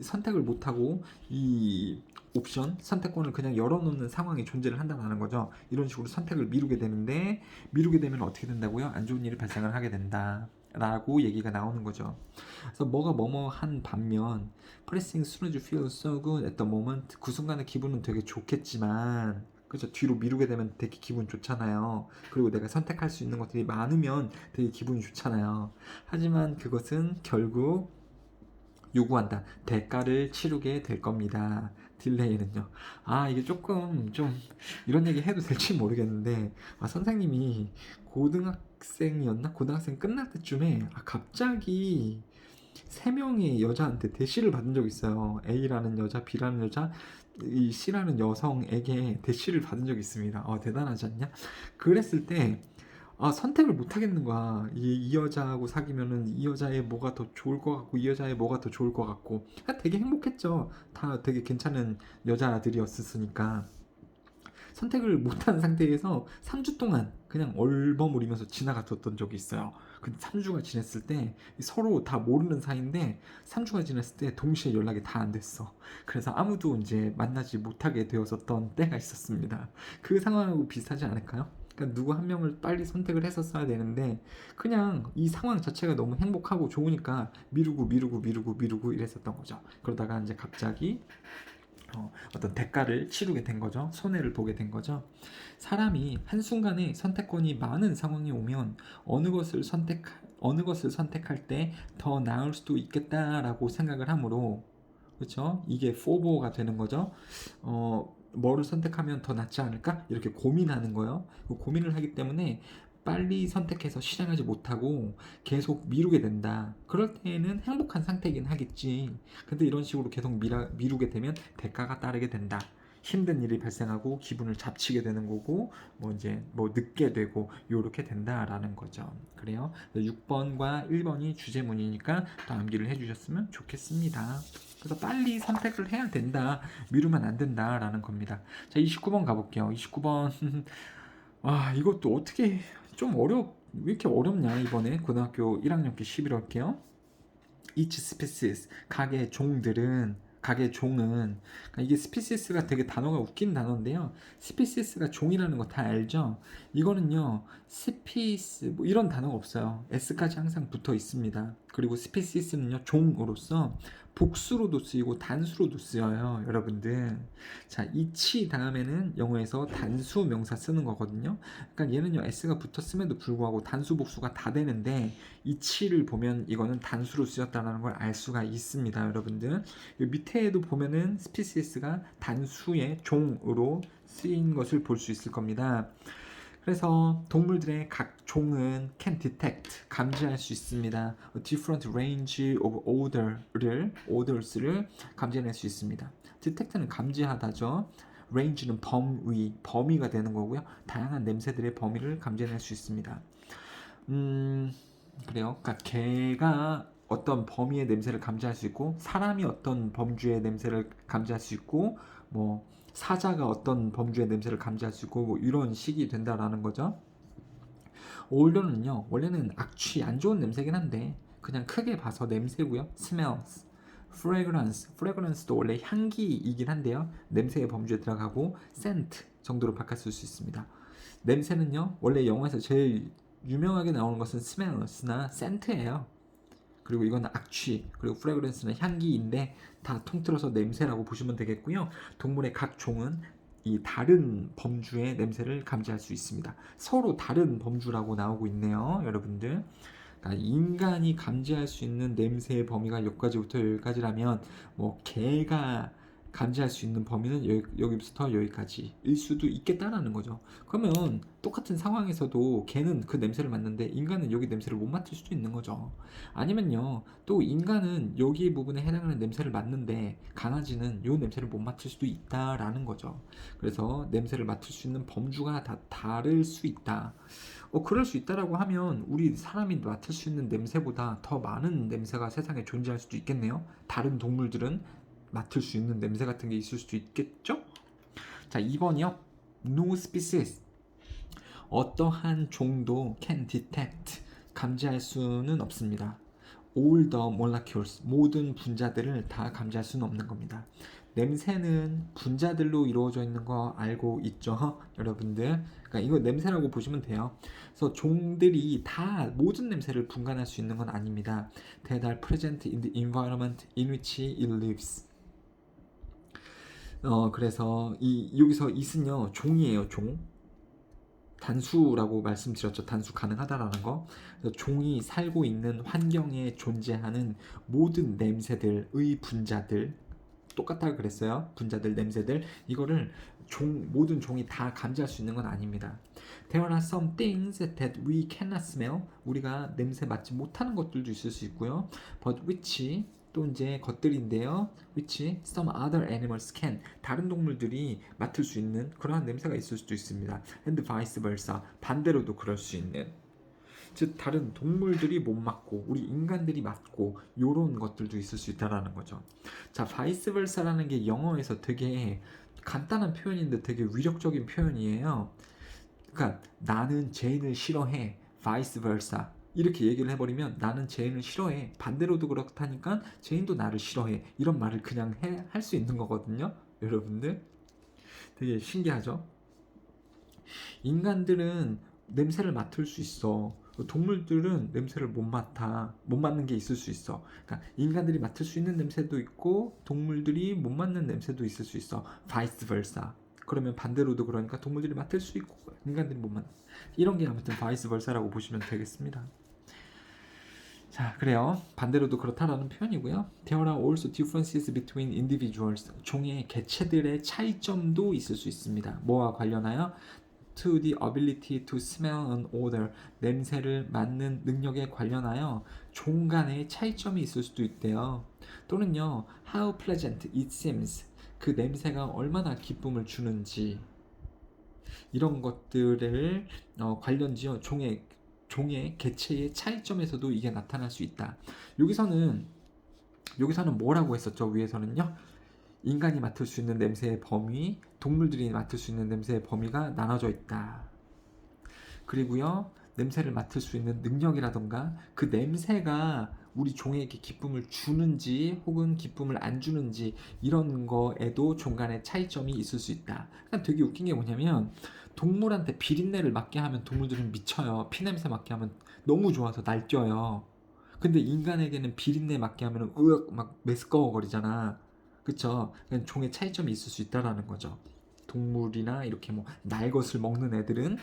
선택을 못하고 이 옵션, 선택권을 그냥 열어놓는 상황이 존재를 한다는 거죠. 이런 식으로 선택을 미루게 되는데, 미루게 되면 어떻게 된다고요? 안 좋은 일이 발생을 하게 된다 라고 얘기가 나오는 거죠. 그래서 뭐가 뭐뭐한 반면 pressing snooze feels so good at the moment, 그 순간의 기분은 되게 좋겠지만, 그렇죠, 뒤로 미루게 되면 되게 기분 좋잖아요. 그리고 내가 선택할 수 있는 것들이 많으면 되게 기분이 좋잖아요. 하지만 그것은 결국 요구한다, 대가를 치르게 될 겁니다. 딜레이는요. 이게 조금 좀 이런 얘기 해도 될지 모르겠는데, 선생님이 고등학생이었나? 고등학생 끝날 때쯤에 갑자기 3명의 여자한테 대시를 받은 적이 있어요. A라는 여자, B라는 여자, 이 C라는 여성에게 대시를 받은 적이 있습니다. 대단하지 않냐? 그랬을 때 선택을 못 하겠는 거야. 이 여자하고 사귀면은 이 여자의 뭐가 더 좋을 것 같고, 이 여자의 뭐가 더 좋을 것 같고. 되게 행복했죠. 다 되게 괜찮은 여자들이었으니까. 선택을 못한 상태에서 3주 동안 그냥 얼버무리면서 지나갔었던 적이 있어요. 근데 3주가 지났을 때 서로 다 모르는 사이인데 3주가 지났을 때 동시에 연락이 다 안 됐어. 그래서 아무도 이제 만나지 못하게 되었었던 때가 있었습니다. 그 상황하고 비슷하지 않을까요? 그러니까 누구 한 명을 빨리 선택을 했었어야 되는데 그냥 이 상황 자체가 너무 행복하고 좋으니까 미루고 이랬었던 거죠. 그러다가 이제 갑자기 어떤 대가를 치르게 된 거죠. 손해를 보게 된 거죠. 사람이 한순간에 선택권이 많은 상황이 오면 어느 것을 선택할 때 더 나을 수도 있겠다라고 생각을 하므로, 그렇죠? 이게 포보가 되는 거죠. 뭐를 선택하면 더 낫지 않을까? 이렇게 고민하는 거예요. 그 고민을 하기 때문에 빨리 선택해서 실행하지 못하고 계속 미루게 된다. 그럴 때에는 행복한 상태이긴 하겠지. 근데 이런 식으로 계속 미루게 되면 대가가 따르게 된다. 힘든 일이 발생하고 기분을 잡치게 되는 거고 뭐 이제 뭐 늦게 되고 요렇게 된다라는 거죠. 그래요. 6번과 1번이 주제문이니까 또 암기를 해주셨으면 좋겠습니다. 그래서 빨리 선택을 해야 된다. 미루면 안 된다라는 겁니다. 자, 29번 가볼게요. 29번 와, 이것도 어떻게 좀 왜 이렇게 어렵냐 이번에 고등학교 1학년기 11월게요. each species, 각의 종은 그러니까 이게 스피시스가 되게 단어가 웃긴 단어인데요. 스피시스가 종이라는 거 다 알죠? 이거는요 스피스 뭐 이런 단어가 없어요. s까지 항상 붙어 있습니다. 그리고 스피시스는요 종으로서 복수로도 쓰이고 단수로도 쓰여요, 여러분들. 자, each 다음에는 영어에서 단수 명사 쓰는 거거든요. 그러니까 얘는요 s가 붙었음에도 불구하고 단수 복수가 다 되는데 each를 보면 이거는 단수로 쓰였다는 걸 알 수가 있습니다, 여러분들. 밑에도 보면은 스피시스가 단수의 종으로 쓰인 것을 볼 수 있을 겁니다. 그래서 동물들의 각 종은 can detect, 감지할 수 있습니다. A different range of odors를 감지해낼 수 있습니다. detect는 감지하다죠. range는 범위가 되는 거고요. 다양한 냄새들의 범위를 감지해낼 수 있습니다. 그래요. 그러니까 개가 어떤 범위의 냄새를 감지할 수 있고 사람이 어떤 범주의 냄새를 감지할 수 있고 뭐 사자가 어떤 범주의 냄새를 감지할 수 있고 뭐 이런 식이 된다라는 거죠. 올더는요 원래는 악취 안 좋은 냄새긴 한데 그냥 크게 봐서 냄새고요. smells, fragrance도 원래 향기이긴 한데요. 냄새의 범주에 들어가고 scent 정도로 바꿨을 수 있습니다. 냄새는요 원래 영화에서 제일 유명하게 나오는 것은 smells나 scent예요. 그리고 이건 악취, 그리고 프레그런스는 향기인데 다 통틀어서 냄새라고 보시면 되겠고요. 동물의 각 종은 이 다른 범주의 냄새를 감지할 수 있습니다. 서로 다른 범주라고 나오고 있네요, 여러분들. 그러니까 인간이 감지할 수 있는 냄새의 범위가 여기까지부터 여기까지라면 뭐 개가 감지할 수 있는 범위는 여기부터 여기까지일 수도 있겠다라는 거죠. 그러면 똑같은 상황에서도 개는 그 냄새를 맡는데 인간은 여기 냄새를 못 맡을 수도 있는 거죠. 아니면요, 또 인간은 여기 부분에 해당하는 냄새를 맡는데 강아지는 요 냄새를 못 맡을 수도 있다라는 거죠. 그래서 냄새를 맡을 수 있는 범주가 다 다를 수 있다. 그럴 수 있다라고 하면 우리 사람이 맡을 수 있는 냄새보다 더 많은 냄새가 세상에 존재할 수도 있겠네요. 다른 동물들은 맡을 수 있는 냄새 같은 게 있을 수도 있겠죠? 자, 2번이요. No species. 어떠한 종도 can detect. 감지할 수는 없습니다. All the molecules. 모든 분자들을 다 감지할 수는 없는 겁니다. 냄새는 분자들로 이루어져 있는 거 알고 있죠? 여러분들. 그러니까 이거 냄새라고 보시면 돼요. 그래서 종들이 다 모든 냄새를 분간할 수 있는 건 아닙니다. They are present in the environment in which it lives. 그래서 여기서 it은요 종이에요. 종 단수라고 말씀드렸죠. 단수 가능하다라는 거. 그래서 종이 살고 있는 환경에 존재하는 모든 냄새들의 분자들 똑같다고 그랬어요. 분자들 냄새들 이거를 모든 종이 다 감지할 수 있는 건 아닙니다. There are some things that we cannot smell. 우리가 냄새 맡지 못하는 것들도 있을 수 있고요. But which 또 이제 것들인데요. which some other animals can. 다른 동물들이 맡을 수 있는 그러한 냄새가 있을 수도 있습니다. And vice versa. 반대로도 그럴 수 있는. 즉 다른 동물들이 못 맡고 우리 인간들이 맡고 요런 것들도 있을 수 있다라는 거죠. 자, vice versa라는 게 영어에서 되게 간단한 표현인데 되게 위력적인 표현이에요. 그러니까 나는 제인을 싫어해, vice versa 이렇게 얘기를 해버리면 나는 제인을 싫어해, 반대로도 그렇다니까 제인도 나를 싫어해, 이런 말을 그냥 할 수 있는 거거든요. 여러분들 되게 신기하죠? 인간들은 냄새를 맡을 수 있어. 동물들은 냄새를 못 맡는 게 있을 수 있어. 그러니까 인간들이 맡을 수 있는 냄새도 있고 동물들이 못 맡는 냄새도 있을 수 있어. vice versa. 그러면 반대로도 그러니까 동물들이 맡을 수 있고 인간들이 못 맡는, 이런 게 아무튼 vice versa라고 보시면 되겠습니다. 자, 그래요. 반대로도 그렇다라는 표현이고요. There are also differences between individuals. 종의 개체들의 차이점도 있을 수 있습니다. 뭐와 관련하여? To the ability to smell an odor. 냄새를 맡는 능력에 관련하여 종 간의 차이점이 있을 수도 있대요. 또는요, how pleasant it seems. 그 냄새가 얼마나 기쁨을 주는지, 이런 것들을 관련지어 종의 개체의 차이점에서도 이게 나타날 수 있다. 여기서는 뭐라고 했었죠? 위에서는요, 인간이 맡을 수 있는 냄새의 범위, 동물들이 맡을 수 있는 냄새의 범위가 나눠져 있다. 그리고요, 냄새를 맡을 수 있는 능력이라던가 그 냄새가 우리 종에게 기쁨을 주는지 혹은 기쁨을 안 주는지, 이런 거에도 종 간의 차이점이 있을 수 있다. 그러니까 되게 웃긴 게 뭐냐면, 동물한테 비린내를 맡게 하면 동물들은 미쳐요. 피냄새 맡게 하면 너무 좋아서 날뛰어요. 근데 인간에게는 비린내 맡게 하면 으악 막 메스꺼워거리잖아. 그쵸? 그냥 종의 차이점이 있을 수 있다라는 거죠. 동물이나 이렇게 뭐 날 것을 먹는 애들은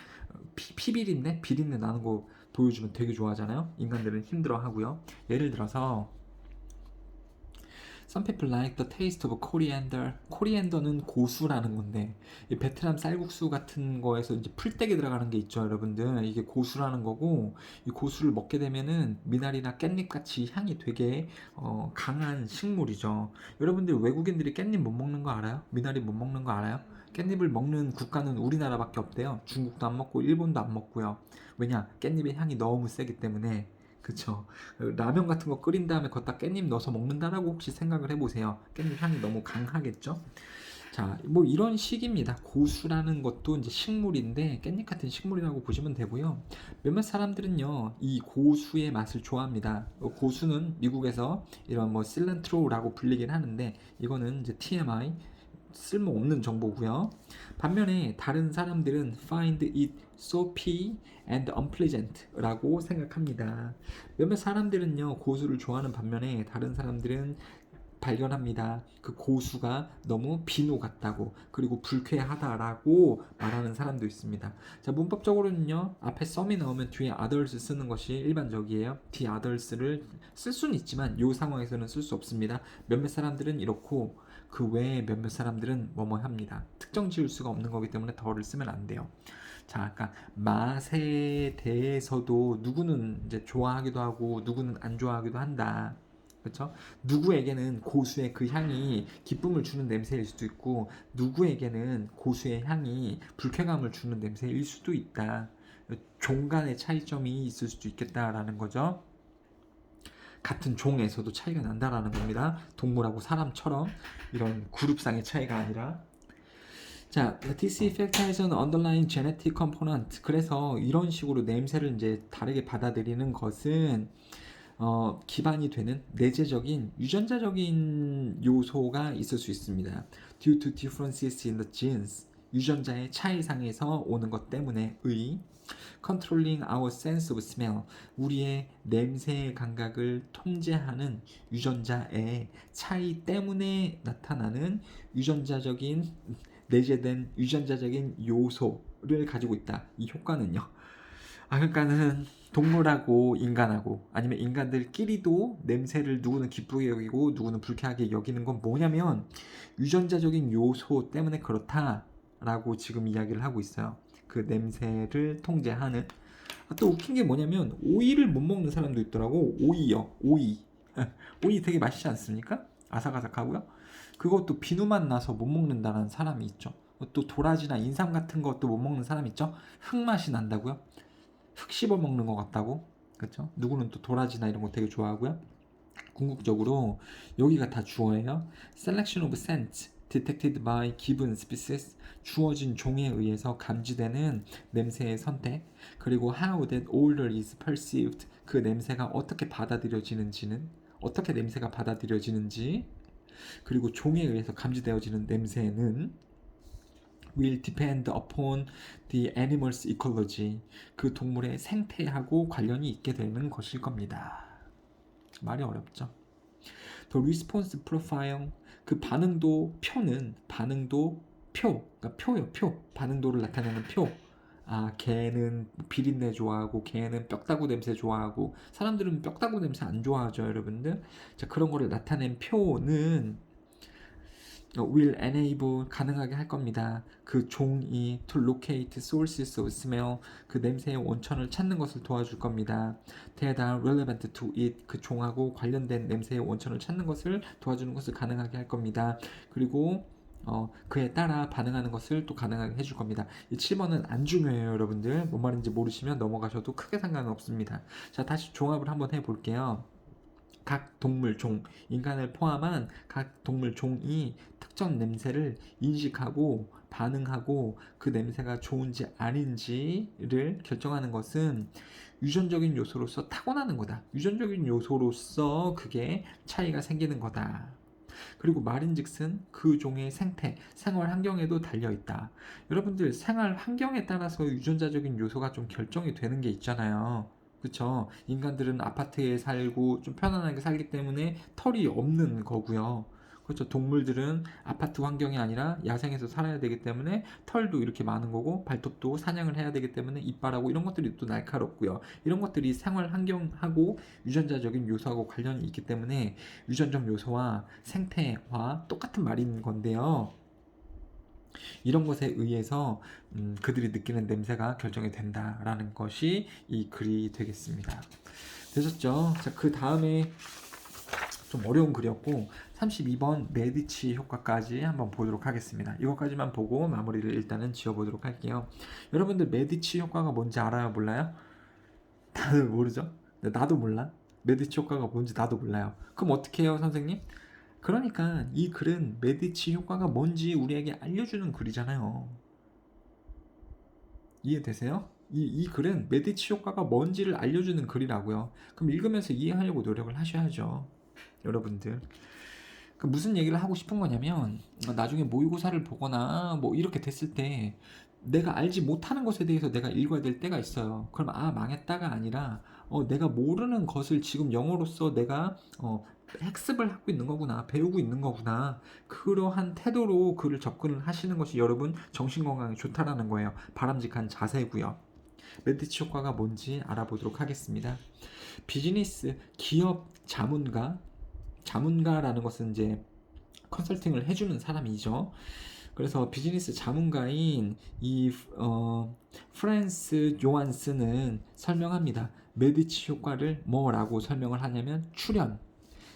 피비린내, 비린내 나는 거 보여주면 되게 좋아하잖아요. 인간들은 힘들어 하고요. 예를 들어서 Some people like the taste of coriander. 코리앤더는 고수라는 건데, 이 베트남 쌀국수 같은 거에서 이제 풀떼기 들어가는 게 있죠, 여러분들. 이게 고수라는 거고, 이 고수를 먹게 되면은 미나리나 깻잎 같이 향이 되게 강한 식물이죠. 여러분들 외국인들이 깻잎 못 먹는 거 알아요? 미나리 못 먹는 거 알아요? 깻잎을 먹는 국가는 우리나라밖에 없대요. 중국도 안 먹고 일본도 안 먹고요. 왜냐? 깻잎의 향이 너무 세기 때문에. 그쵸. 라면 같은 거 끓인 다음에 거기다 깻잎 넣어서 먹는다라고 혹시 생각을 해보세요. 깻잎 향이 너무 강하겠죠? 자, 뭐 이런 식입니다. 고수라는 것도 이제 식물인데 깻잎 같은 식물이라고 보시면 되고요. 몇몇 사람들은요, 이 고수의 맛을 좋아합니다. 고수는 미국에서 이런 뭐 실란트로라고 불리긴 하는데, 이거는 이제 TMI, 쓸모없는 정보고요. 반면에 다른 사람들은 find it soapy and unpleasant 라고 생각합니다. 몇몇 사람들은요, 고수를 좋아하는 반면에 다른 사람들은 발견합니다. 그 고수가 너무 비누 같다고, 그리고 불쾌하다라고 말하는 사람도 있습니다. 자, 문법적으로는요, 앞에 some이 나오면 뒤에 others 쓰는 것이 일반적이에요. the others를 쓸 수는 있지만 이 상황에서는 쓸 수 없습니다. 몇몇 사람들은 이렇고 그 외에 몇몇 사람들은 뭐뭐 합니다. 특정 지을 수가 없는 거기 때문에 더를 쓰면 안 돼요. 자, 아까 맛에 대해서도 누구는 이제 좋아하기도 하고 누구는 안 좋아하기도 한다. 그렇죠? 누구에게는 고수의 그 향이 기쁨을 주는 냄새일 수도 있고, 누구에게는 고수의 향이 불쾌감을 주는 냄새일 수도 있다. 종 간의 차이점이 있을 수도 있겠다라는 거죠. 같은 종에서도 차이가 난다라는 겁니다. 동물하고 사람처럼 이런 그룹상의 차이가 아니라. 자, this effect has an underlying genetic component. 그래서 이런 식으로 냄새를 이제 다르게 받아들이는 것은 기반이 되는 내재적인 유전자적인 요소가 있을 수 있습니다. Due to differences in the genes. 유전자의 차이상에서 오는 것 때문에 controlling our sense of smell. 우리의 냄새의 감각을 통제하는 유전자의 차이 때문에 나타나는 유전자적인 내재된 유전자적인 요소를 가지고 있다. 이 효과는요. 그러니까는 동물하고 인간하고 아니면 인간들끼리도 냄새를 누구는 기쁘게 여기고 누구는 불쾌하게 여기는 건 뭐냐면 유전자적인 요소 때문에 그렇다라고 지금 이야기를 하고 있어요. 그 냄새를 통제하는. 또 웃긴 게 뭐냐면 오이를 못 먹는 사람도 있더라고. 오이요. 오이. 오이 되게 맛있지 않습니까? 아삭아삭하고요. 그것도 비누맛 나서 못 먹는다는 사람이 있죠. 또 도라지나 인삼 같은 것도 못 먹는 사람 있죠. 흙 맛이 난다고요. 흙 씹어 먹는 것 같다고. 그렇죠? 누구는 또 도라지나 이런 거 되게 좋아하고요. 궁극적으로 여기가 다 주어예요. Selection of scents detected by given species, 주어진 종에 의해서 감지되는 냄새의 선택. 그리고 how that odor is perceived, 그 냄새가 어떻게 받아들여지는지는, 어떻게 냄새가 받아들여지는지. 그리고 종에 의해서 감지되어지는 냄새는 will depend upon the animal's ecology, 그 동물의 생태하고 관련이 있게 되는 것일 겁니다. 말이 어렵죠. The response profile, 그 반응도 표는, 반응도 표, 그러니까 표요, 표. 반응도를 나타내는 표. 아, 걔는 비린내 좋아하고 걔는 뼈다구 냄새 좋아하고, 사람들은 뼈다구 냄새 안 좋아하죠, 여러분들. 자, 그런 거를 나타낸 표는 will enable, 가능하게 할 겁니다. 그 종이 to locate sources of smell, 그 냄새의 원천을 찾는 것을 도와줄 겁니다. that are relevant to it, 그 종하고 관련된 냄새의 원천을 찾는 것을 도와주는 것을 가능하게 할 겁니다. 그리고 그에 따라 반응하는 것을 또 가능하게 해줄 겁니다. 이 7번은 안 중요해요, 여러분들. 뭔 말인지 모르시면 넘어가셔도 크게 상관은 없습니다. 자, 다시 종합을 한번 해볼게요. 각 동물 종, 인간을 포함한 각 동물 종이 특정 냄새를 인식하고 반응하고 그 냄새가 좋은지 아닌지를 결정하는 것은 유전적인 요소로서 타고나는 거다. 유전적인 요소로서 그게 차이가 생기는 거다. 그리고 말인즉슨 그 종의 생태, 생활 환경에도 달려 있다. 여러분들 생활 환경에 따라서 유전자적인 요소가 좀 결정이 되는 게 있잖아요. 그쵸? 인간들은 아파트에 살고 좀 편안하게 살기 때문에 털이 없는 거고요. 그렇죠. 동물들은 아파트 환경이 아니라 야생에서 살아야 되기 때문에 털도 이렇게 많은 거고, 발톱도 사냥을 해야 되기 때문에 이빨하고 이런 것들이 또 날카롭고요. 이런 것들이 생활 환경하고 유전자적인 요소하고 관련이 있기 때문에 유전적 요소와 생태와 똑같은 말인 건데요. 이런 것에 의해서 그들이 느끼는 냄새가 결정이 된다라는 것이 이 글이 되겠습니다. 되셨죠? 자, 그 다음에 좀 어려운 글이었고 32번 메디치 효과까지 한번 보도록 하겠습니다. 이것까지만 보고 마무리를 일단은 지어보도록 할게요. 여러분들 메디치 효과가 뭔지 알아요? 몰라요? 다들 모르죠? 나도 몰라. 메디치 효과가 뭔지 나도 몰라요. 그럼 어떻게 해요, 선생님? 그러니까 이 글은 메디치 효과가 뭔지 우리에게 알려주는 글이잖아요. 이해되세요? 이 글은 메디치 효과가 뭔지를 알려주는 글이라고요. 그럼 읽으면서 이해하려고 노력을 하셔야죠, 여러분들. 그 무슨 얘기를 하고 싶은 거냐면, 나중에 모의고사를 보거나 뭐 이렇게 됐을 때 내가 알지 못하는 것에 대해서 내가 읽어야 될 때가 있어요. 그럼 망했다가 아니라 내가 모르는 것을 지금 영어로서 내가 학습을 하고 있는 거구나, 배우고 있는 거구나, 그러한 태도로 글을 접근을 하시는 것이 여러분 정신건강에 좋다라는 거예요. 바람직한 자세고요. 메디치 효과가 뭔지 알아보도록 하겠습니다. 비즈니스, 기업 자문가라는 것은 이제 컨설팅을 해주는 사람이죠. 그래서 비즈니스 자문가인 이 프란스 요한스는 설명합니다. 메디치 효과를 뭐라고 설명을 하냐면 출현,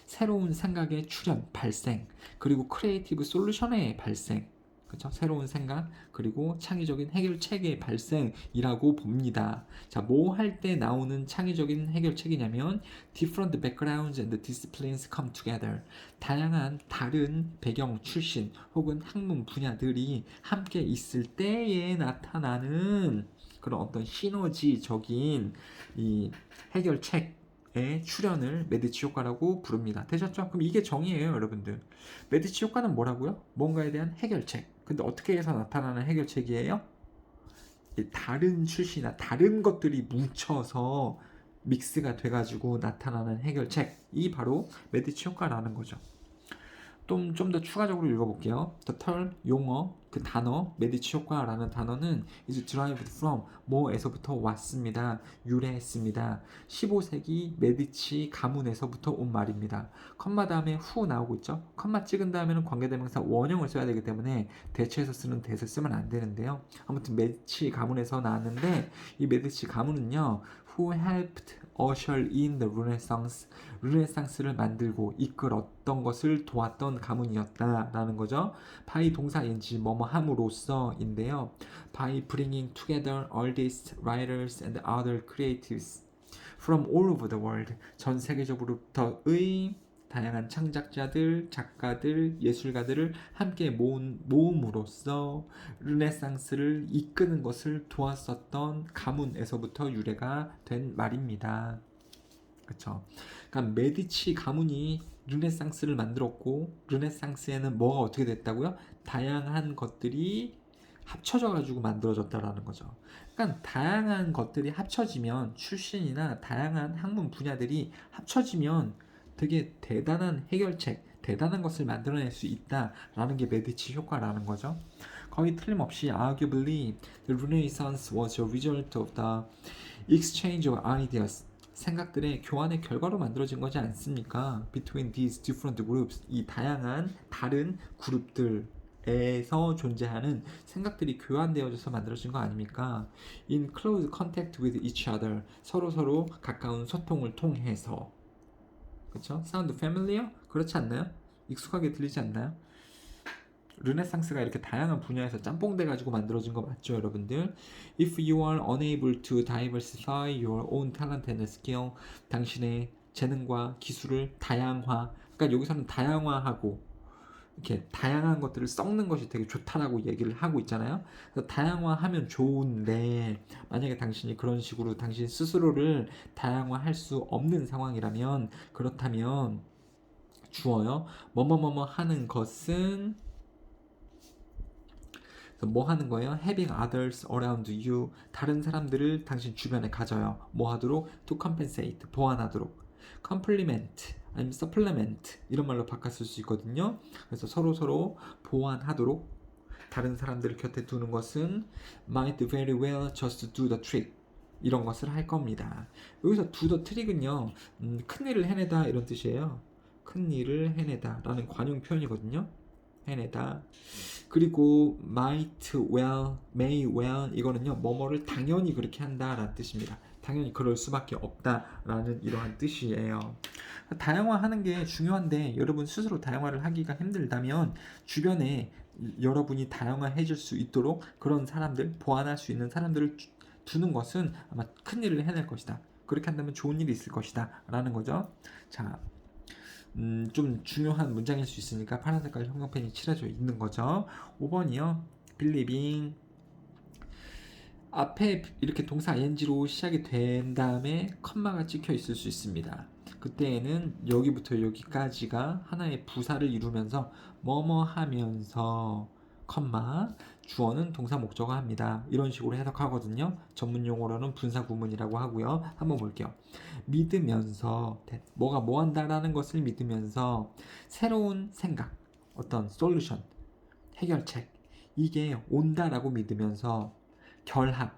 새로운 생각의 출현, 발생, 그리고 크리에이티브 솔루션의 발생, 그렇죠? 새로운 생각, 그리고 창의적인 해결책의 발생이라고 봅니다. 자, 뭐 할 때 나오는 창의적인 해결책이냐면 different backgrounds and disciplines come together. 다양한 다른 배경 출신 혹은 학문 분야들이 함께 있을 때에 나타나는 그런 어떤 시너지적인 이 해결책의 출현을 메디치 효과라고 부릅니다. 되셨죠? 그럼 이게 정의예요, 여러분들. 메디치 효과는 뭐라고요? 뭔가에 대한 해결책. 근데 어떻게 해서 나타나는 해결책이에요? 다른 출시나 다른 것들이 뭉쳐서 믹스가 돼가지고 나타나는 해결책이 바로 메디치 효과라는 거죠. 좀 더 추가적으로 읽어볼게요. The term, 용어, 그 단어, 메디치 효과라는 단어는 is derived from 뭐에서부터 왔습니다. 유래했습니다. 15세기 메디치 가문에서부터 온 말입니다. 컴마 다음에 후 나오고 있죠. 컴마 찍은 다음에는 관계대명사 원형을 써야 되기 때문에 대체해서 쓰는 대를 쓰면 안 되는데요. 아무튼 메디치 가문에서 나왔는데 이 메디치 가문은요, who helped usher in the Renaissance, 르네상스를 만들고 이끌었던 것을 도왔던 가문이었다라는 거죠. by 동사인지 뭐뭐 함으로써인데요. by bringing together artists, writers and other creatives, from all over the world, 전 세계적으로부터의 다양한 창작자들, 작가들, 예술가들을 함께 모음으로써 르네상스를 이끄는 것을 도왔었던 가문에서부터 유래가 된 말입니다. 그쵸? 그러니까 메디치 가문이 르네상스를 만들었고, 르네상스에는 뭐가 어떻게 됐다고요? 다양한 것들이 합쳐져 가지고 만들어졌다라는 거죠. 그러니까 다양한 것들이 합쳐지면, 출신이나 다양한 학문 분야들이 합쳐지면 되게 대단한 해결책, 대단한 것을 만들어낼 수 있다라는 게 메디치 효과라는 거죠. 거의 틀림없이 arguably the Renaissance was a result of the exchange of ideas, 생각들의 교환의 결과로 만들어진 거지 않습니까? Between these different groups, 이 다양한 다른 그룹들에서 존재하는 생각들이 교환되어져서 만들어진 거 아닙니까? In close contact with each other, 서로 가까운 소통을 통해서. 그렇죠? Sound familiar? 그렇지 않나요? 익숙하게 들리지 않나요? 르네상스가 이렇게 다양한 분야에서 짬뽕돼 가지고 만들어진 거 맞죠, 여러분들? If you are unable to diversify your own talent and skill, 당신의 재능과 기술을 다양화, 그러니까 여기서는 다양화하고 이렇게 다양한 것들을 섞는 것이 되게 좋다라고 얘기를 하고 있잖아요. 그래서 다양화하면 좋은데, 만약에 당신이 그런 식으로 당신 스스로를 다양화할 수 없는 상황이라면, 그렇다면 주어요. 뭐뭐뭐뭐 하는 것은, 뭐 하는 거예요? Having others around you, 다른 사람들을 당신 주변에 가져요. 뭐 하도록? To compensate, 보완하도록. Complement 아니면 supplement, 이런 말로 바꿨을 수 있거든요. 그래서 서로 보완하도록 다른 사람들을 곁에 두는 것은 might very well just do the trick, 이런 것을 할 겁니다. 여기서 do the trick은요, 큰 일을 해내다 이런 뜻이에요. 큰 일을 해내다 라는 관용 표현이거든요. 해내다. 그리고 might well, may well, 이거는요, 뭐뭐를 당연히 그렇게 한다라는 뜻입니다. 당연히 그럴 수밖에 없다라는 이러한 뜻이에요. 다양화하는 게 중요한데, 여러분 스스로 다양화를 하기가 힘들다면 주변에 여러분이 다양화해질 수 있도록 그런 사람들, 보완할 수 있는 사람들을 두는 것은 아마 큰 일을 해낼 것이다. 그렇게 한다면 좋은 일이 있을 것이다 라는 거죠. 자, 좀 중요한 문장일 수 있으니까 파란 색깔 형광펜이 칠해져 있는 거죠. 5번이요. believing, 앞에 이렇게 동사 ing로 시작이 된 다음에 컴마가 찍혀 있을 수 있습니다. 그때에는 여기부터 여기까지가 하나의 부사를 이루면서 뭐뭐 하면서 컴마, 주어는 동사 목적어 합니다. 이런 식으로 해석하거든요. 전문 용어로는 분사 구문이라고 하고요. 한번 볼게요. 믿으면서, 뭐가 뭐 한다라는 것을 믿으면서 새로운 생각, 어떤 솔루션, 해결책, 이게 온다라고 믿으면서 결합,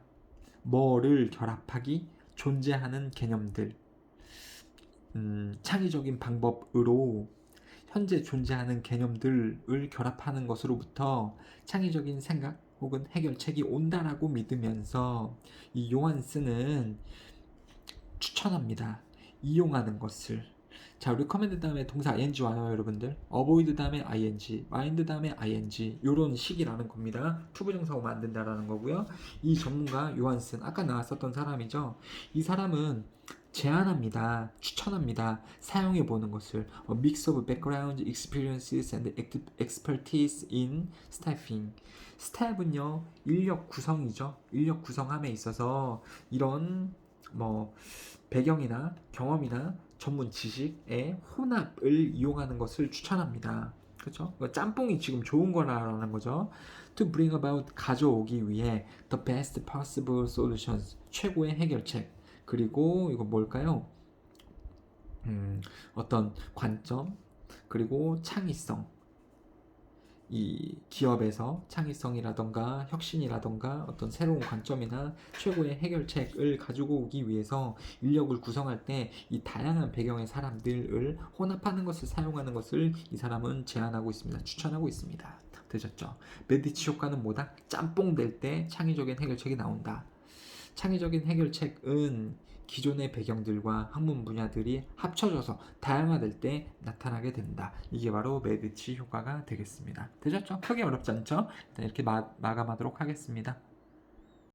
뭐를 결합하기, 존재하는 개념들, 창의적인 방법으로 현재 존재하는 개념들을 결합하는 것으로부터 창의적인 생각 혹은 해결책이 온다라고 믿으면서 이 요한스는 추천합니다. 이용하는 것을. 자, recommend 다음에 동사 ing 와요, 여러분들. avoid 다음에 ing, mind 다음에 ing, 요런 식이라는 겁니다. 투부정사고 만든다라는 거고요. 이 전문가 요한슨, 아까 나왔었던 사람이죠. 이 사람은 제안합니다. 추천합니다. 사용해 보는 것을. A mix of background, experiences and expertise in staffing. 스텝은요, 인력 구성이죠. 인력 구성함에 있어서 이런 뭐 배경이나 경험이나 전문 지식의 혼합을 이용하는 것을 추천합니다. 그렇죠? 짬뽕이 지금 좋은 거라는 거죠. To bring about, 가져오기 위해 the best possible solutions, 최고의 해결책. 그리고 이거 뭘까요? 어떤 관점, 그리고 창의성. 이 기업에서 창의성이라던가 혁신이라던가 어떤 새로운 관점이나 최고의 해결책을 가지고 오기 위해서 인력을 구성할 때 이 다양한 배경의 사람들을 혼합하는 것을 사용하는 것을 이 사람은 제안하고 있습니다. 추천하고 있습니다. 되셨죠? 메디치 효과는 뭐다? 짬뽕 될 때 창의적인 해결책이 나온다. 창의적인 해결책은 기존의 배경들과 학문 분야들이 합쳐져서 다양화될 때 나타나게 된다. 이게 바로 메디치 효과가 되겠습니다. 되셨죠? 크게 어렵지 않죠? 일단 이렇게 마감하도록 하겠습니다.